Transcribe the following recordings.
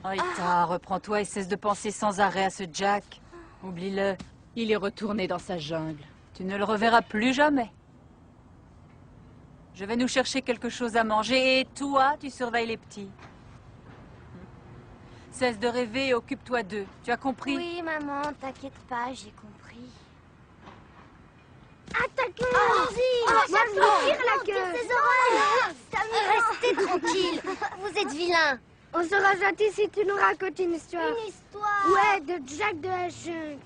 Rita, reprends-toi et cesse de penser sans arrêt à ce Jack. Oublie-le. Il est retourné dans sa jungle. Tu ne le reverras plus jamais. Je vais nous chercher quelque chose à manger et toi, tu surveilles les petits. Cesse de rêver et occupe-toi d'eux. Tu as compris? Oui, maman, t'inquiète pas, j'ai compris. Attaquez! Allons-y! Moi, je vous tire la queue! Restez tranquille, vous êtes vilain. On sera gentil si tu nous racontes une histoire. Une histoire? Ouais, de Jack de la jungle.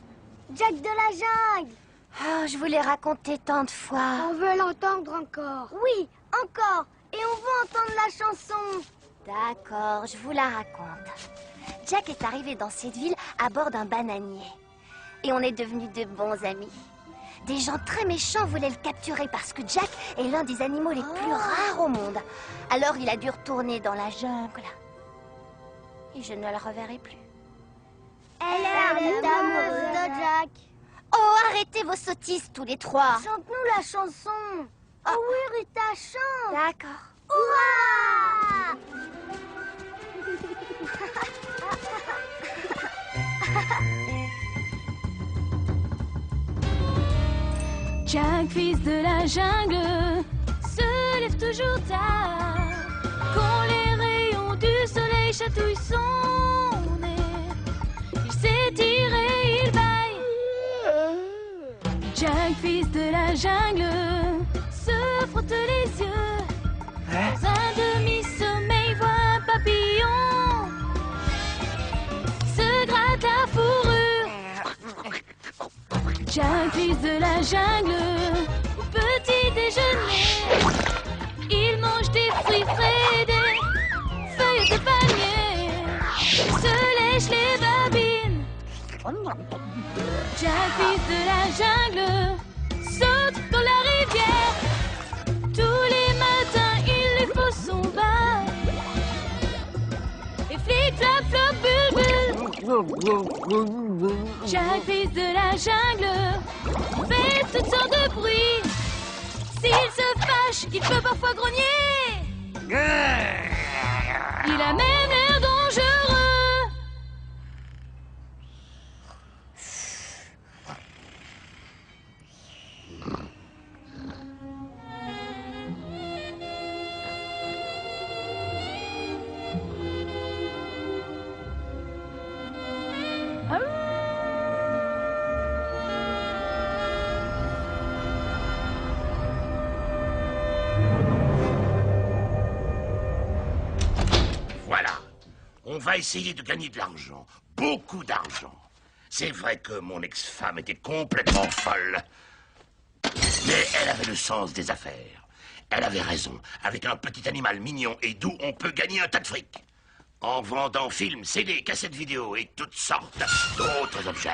Jack de la jungle. Oh, je vous l'ai raconté tant de fois. On veut l'entendre encore. Oui, encore. Et on veut entendre la chanson. D'accord, je vous la raconte. Jack est arrivé dans cette ville à bord d'un bananier. Et on est devenus de bons amis. Des gens très méchants voulaient le capturer parce que Jack est l'un des animaux les plus rares au monde. Alors il a dû retourner dans la jungle. Et je ne le reverrai plus. Elle est amoureuse de Jack. Oh, arrêtez vos sottises tous les trois. Chante-nous la chanson. Oh oui, Rita, chante. D'accord. Ouah! Jack, fils de la jungle, se lève toujours tard. Quand les rayons du soleil chatouillent son nez, il s'étire et il baille. Jack, fils de la jungle, se frotte les yeux. Dans un demi-sommeil, voit un papillon. Se gratte la fourrure. Jack, fils de la jungle, au petit déjeuner, il mange des fruits frais et des feuilles de palmier, se lèche les babines. Jack, fils de la jungle, saute dans la rivière. Tous les matins, il lui faut son bain. Et flic, flap, flop, bulbul. Jack, fils de la jungle, fait toutes sortes de bruits. S'il se fâche, il peut parfois grogner. Il a même l'air dangereux. On va essayer de gagner de l'argent. Beaucoup d'argent. C'est vrai que mon ex-femme était complètement folle. Mais elle avait le sens des affaires. Elle avait raison. Avec un petit animal mignon et doux, on peut gagner un tas de fric. En vendant films, CD, cassettes vidéo et toutes sortes d'autres objets.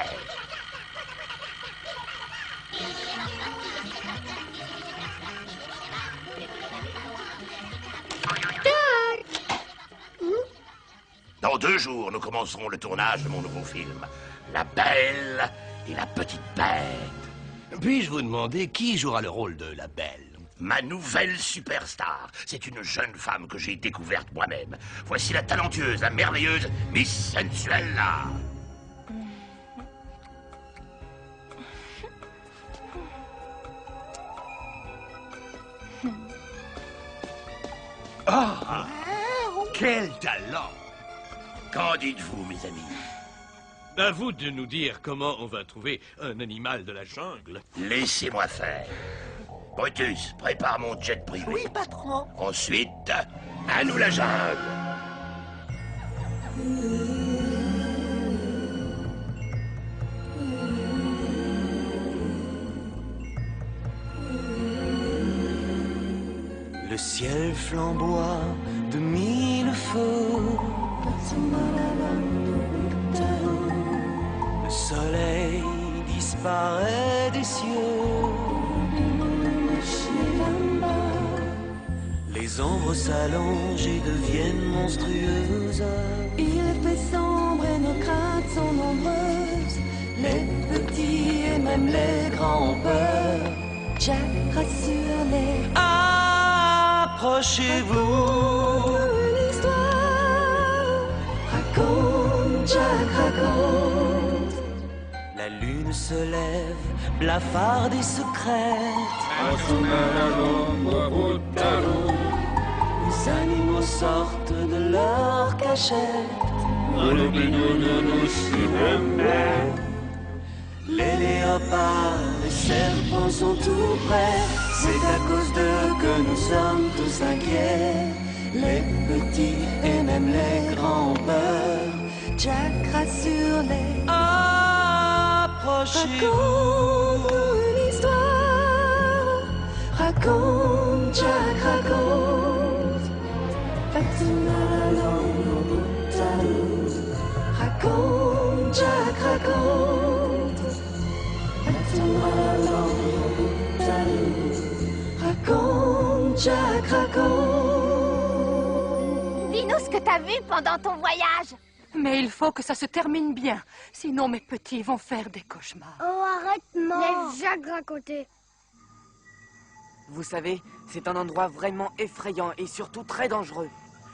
Dans 2 jours, nous commencerons le tournage de mon nouveau film, La Belle et la Petite Bête. Puis-je vous demander qui jouera le rôle de la Belle? Ma nouvelle superstar. C'est une jeune femme que j'ai découverte moi-même. Voici la talentueuse, la merveilleuse Miss Sensuella. Ah! Quel talent! Qu'en dites-vous, mes amis? À vous de nous dire comment on va trouver un animal de la jungle. Laissez-moi faire. Brutus, prépare mon jet privé. Oui, patron. Ensuite, à nous la jungle. Le ciel flamboie de 1000 feux. Le soleil disparaît des cieux. Les ombres s'allongent et deviennent monstrueuses. Il fait sombre et nos craintes sont nombreuses. Les petits et même les grands ont peur. Jack rassure-les. Approchez-vous. Une histoire. Raconte. se lève, blafarde et secrète. Les animaux sortent de leur cachette. Les léopards, les serpents sont tout près. C'est à cause d'eux que nous sommes tous inquiets. Les petits et même les grands peurs. Jack rassure-les. Approchez-vous. Raconte une histoire. Raconte, Jack raconte. Fatima raconte, Jack raconte. Raconte, Jack raconte. Dis-nous ce que t'as vu pendant ton voyage. Mais il faut que ça se termine bien, sinon mes petits vont faire des cauchemars. Oh, arrête, non. Laisse Jack raconter. Vous savez, c'est un endroit vraiment effrayant et surtout très dangereux.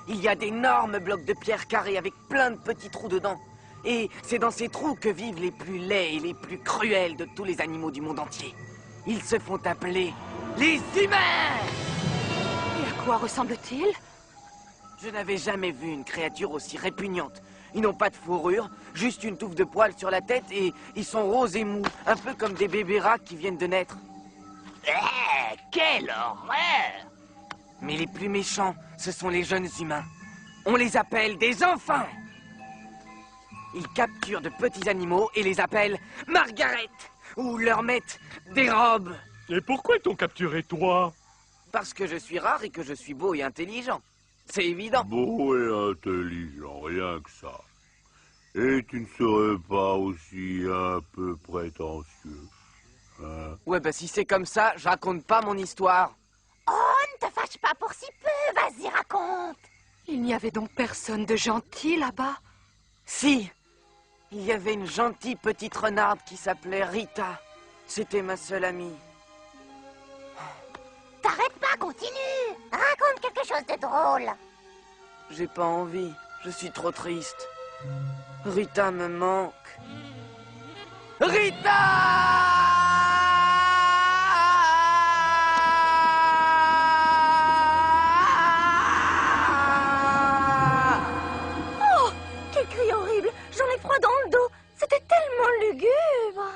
Il y a d'énormes blocs de pierre carrés avec plein de petits trous dedans. Et c'est dans ces trous que vivent les plus laids et les plus cruels de tous les animaux du monde entier. Ils se font appeler les humains! Et à quoi ressemble-t-il? Je n'avais jamais vu une créature aussi répugnante. Ils n'ont pas de fourrure, juste une touffe de poils sur la tête et ils sont roses et mous, un peu comme des bébés rats qui viennent de naître. Quelle horreur! Mais les plus méchants, ce sont les jeunes humains. On les appelle des enfants. Ils capturent de petits animaux et les appellent Margaret, ou leur mettent des robes. Et pourquoi t'ont capturé toi? Parce que je suis rare et que je suis beau et intelligent. C'est évident. Beau et intelligent, rien que ça. Et tu ne serais pas aussi un peu prétentieux, hein? Ouais, bah si c'est comme ça, je raconte pas mon histoire. Oh, ne te fâche pas pour si peu. Vas-y, raconte. Il n'y avait donc personne de gentil là-bas? Si, il y avait une gentille petite renarde qui s'appelait Rita. C'était ma seule amie. T'arrêtes pas, continue. Raconte quelque chose de drôle. J'ai pas envie, je suis trop triste. Rita me manque. Rita! Quel cri horrible. J'en ai froid dans le dos. C'était tellement lugubre.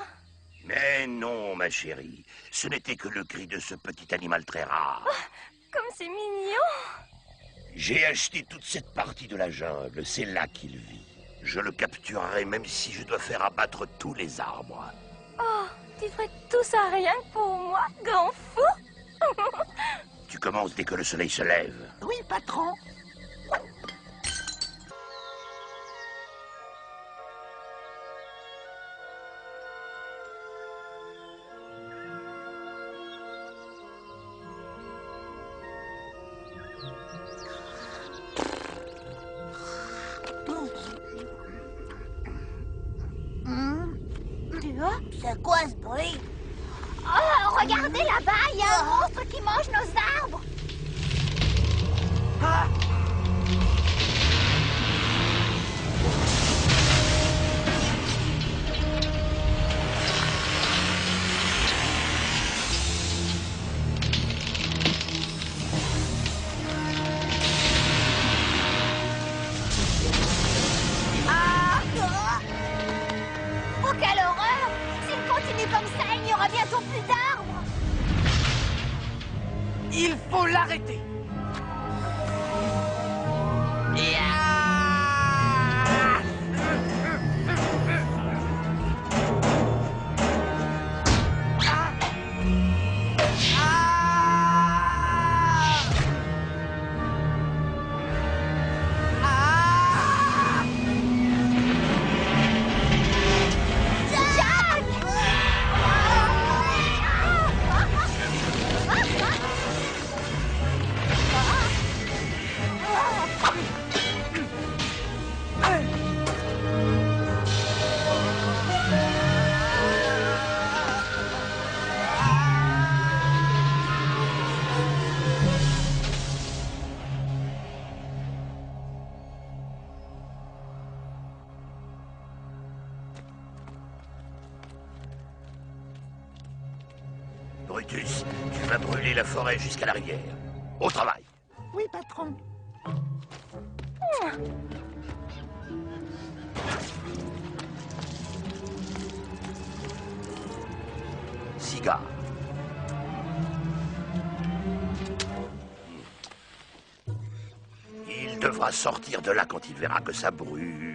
Mais non, ma chérie. Ce n'était que le cri de ce petit animal très rare. Comme c'est mignon. J'ai acheté toute cette partie de la jungle. C'est là qu'il vit. Je le capturerai même si je dois faire abattre tous les arbres. Oh, tu ferais tout ça rien que pour moi, grand fou. Tu commences dès que le soleil se lève. Oui, patron. C'est quoi ce bruit? Oh, regardez là-bas, il y a un monstre qui mange nos arbres. Ah! Oh, quelle horreur! S'il continue comme ça, il n'y aura bientôt plus d'arbres. Il faut l'arrêter. Brutus, tu vas brûler la forêt jusqu'à la rivière. Au travail. Oui, patron. Cigare. Il devra sortir de là quand il verra que ça brûle.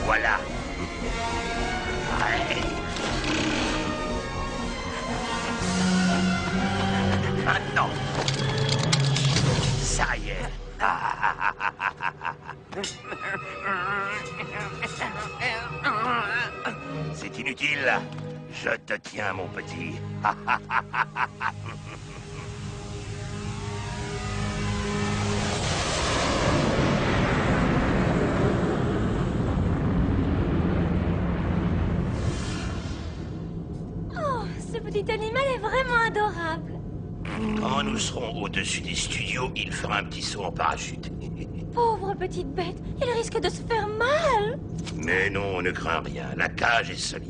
Voilà. Ouais. Maintenant. Ça y est. C'est inutile. Je te tiens, mon petit. Ce petit animal est vraiment adorable. Quand nous serons au-dessus des studios, il fera un petit saut en parachute. Pauvre petite bête, il risque de se faire mal. Mais non, ne crains rien. La cage est solide.